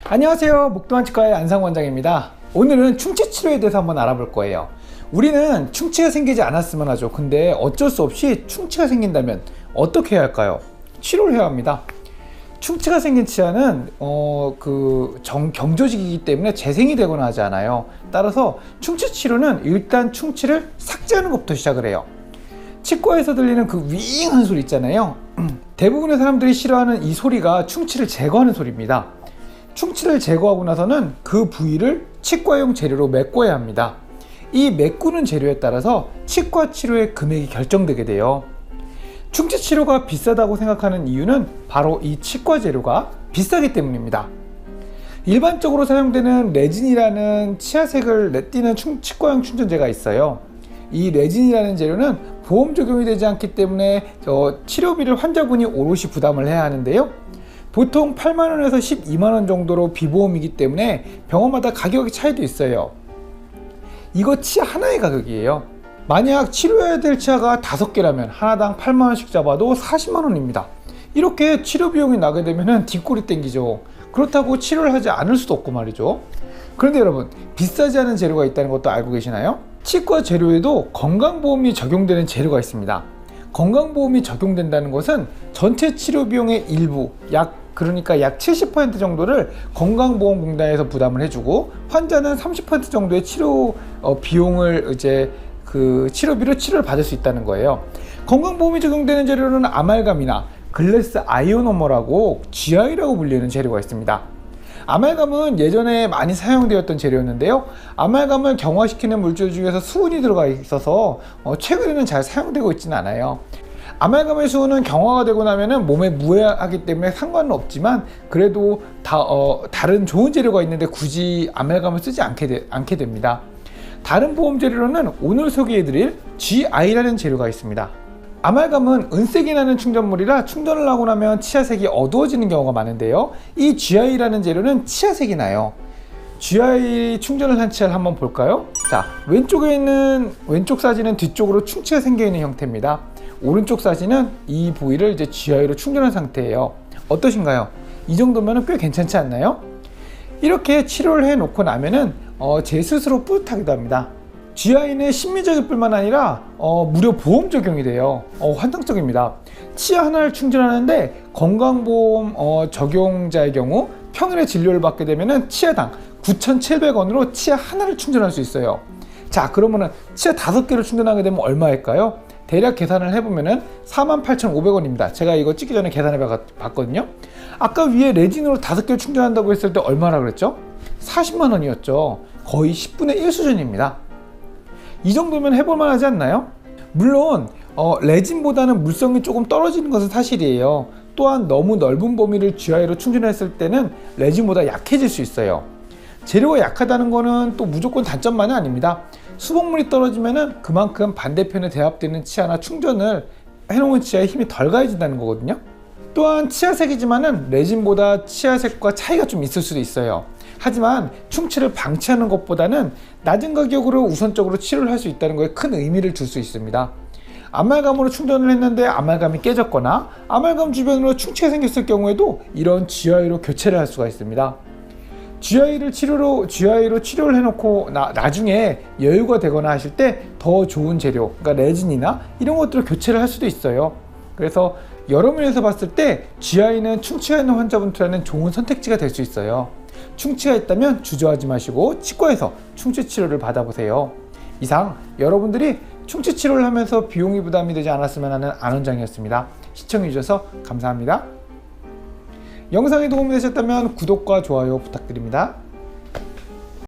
안녕하세요. 목동안치과의 안상원장입니다. 오늘은 충치 치료에 대해서 한번 알아볼 거예요. 우리는 충치가 생기지 않았으면 하죠. 근데 어쩔 수 없이 충치가 생긴다면 어떻게 해야 할까요? 치료를 해야 합니다. 충치가 생긴 치아는 경조직이기 때문에 재생이 되거나 하지 않아요. 따라서 충치 치료는 일단 충치를 삭제하는 것부터 시작을 해요. 치과에서 들리는 그 윙한 소리 있잖아요. 대부분의 사람들이 싫어하는 이 소리가 충치를 제거하는 소리입니다. 충치를 제거하고 나서는 그 부위를 치과용 재료로 메꿔야 합니다. 이 메꾸는 재료에 따라서 치과 치료의 금액이 결정되게 돼요. 충치 치료가 비싸다고 생각하는 이유는 바로 이 치과 재료가 비싸기 때문입니다. 일반적으로 사용되는 레진이라는 치아색을 띠는 치과용 충전재가 있어요. 이 레진이라는 재료는 보험 적용이 되지 않기 때문에 치료비를 환자분이 오롯이 부담을 해야 하는데요. 보통 8만원에서 12만원 정도로 비보험이기 때문에 병원마다 가격의 차이도 있어요. 이거 치아 하나의 가격이에요. 만약 치료해야 될 치아가 5개라면 하나당 8만원씩 잡아도 40만원입니다. 이렇게 치료 비용이 나게 되면 뒷골이 땡기죠. 그렇다고 치료를 하지 않을 수도 없고 말이죠. 그런데 여러분, 비싸지 않은 재료가 있다는 것도 알고 계시나요? 치과 재료에도 건강보험이 적용되는 재료가 있습니다. 건강보험이 적용된다는 것은 전체 치료 비용의 일부, 그러니까 약 70% 정도를 건강보험공단에서 부담을 해주고 환자는 30% 정도의 치료 비용을 치료비로 치료를 받을 수 있다는 거예요. 건강보험이 적용되는 재료는 아말감이나 글래스 아이오노머라고 GI라고 불리는 재료가 있습니다. 아말감은 예전에 많이 사용되었던 재료였는데요. 아말감을 경화시키는 물질 중에서 수은이 들어가 있어서 최근에는 잘 사용되고 있지는 않아요. 아말감의 수은은 경화가 되고 나면 몸에 무해하기 때문에 상관은 없지만 그래도 다른 좋은 재료가 있는데 굳이 아말감을 쓰지 않게 됩니다. 다른 보험 재료로는 오늘 소개해드릴 GI라는 재료가 있습니다. 아말감은 은색이 나는 충전물이라 충전을 하고 나면 치아색이 어두워지는 경우가 많은데요. 이 GI라는 재료는 치아색이 나요. GI 충전을 한 치아를 한번 볼까요? 자, 왼쪽 사진은 뒤쪽으로 충치가 생겨 있는 형태입니다. 오른쪽 사진은 이 부위를 GI로 충전한 상태예요. 어떠신가요? 이 정도면 꽤 괜찮지 않나요? 이렇게 치료를 해 놓고 나면은 제 스스로 뿌듯하기도 합니다. GI는 심리적일 뿐만 아니라 무료 보험 적용이 돼요. 환상적입니다. 치아 하나를 충전하는데 건강보험 적용자의 경우 평일에 진료를 받게 되면은 치아당 9,700원으로 치아 하나를 충전할 수 있어요. 자, 그러면은 치아 5개를 충전하게 되면 얼마일까요? 대략 계산을 해보면은 48,500원입니다. 제가 이거 찍기 전에 계산해 봤거든요. 아까 위에 레진으로 5개를 충전한다고 했을 때 얼마나 그랬죠? 40만원이었죠. 거의 10분의 1 수준입니다. 이 정도면 해볼만 하지 않나요? 물론 레진보다는 물성이 조금 떨어지는 것은 사실이에요. 또한 너무 넓은 범위를 GI로 충전했을 때는 레진보다 약해질 수 있어요. 재료가 약하다는 거는 또 무조건 단점만은 아닙니다. 수복물이 떨어지면은 그만큼 반대편에 대합되는 치아나 충전을 해놓은 치아에 힘이 덜 가해진다는 거거든요. 또한 치아색이지만은 레진보다 치아색과 차이가 좀 있을 수도 있어요. 하지만 충치를 방치하는 것보다는 낮은 가격으로 우선적으로 치료를 할 수 있다는 거에 큰 의미를 둘 수 있습니다. 아말감으로 충전을 했는데 아말감이 깨졌거나 아말감 주변으로 충치가 생겼을 경우에도 이런 GI로 교체를 할 수가 있습니다. GI로 치료를 해놓고 나중에 여유가 되거나 하실 때 더 좋은 재료, 그러니까 레진이나 이런 것들을 교체를 할 수도 있어요. 그래서 여러 면에서 봤을 때 GI는 충치가 있는 환자분들한테는 좋은 선택지가 될 수 있어요. 충치가 있다면 주저하지 마시고 치과에서 충치 치료를 받아보세요. 이상 여러분들이 충치 치료를 하면서 비용이 부담이 되지 않았으면 하는 안 원장이었습니다. 시청해주셔서 감사합니다. 영상이 도움이 되셨다면 구독과 좋아요 부탁드립니다.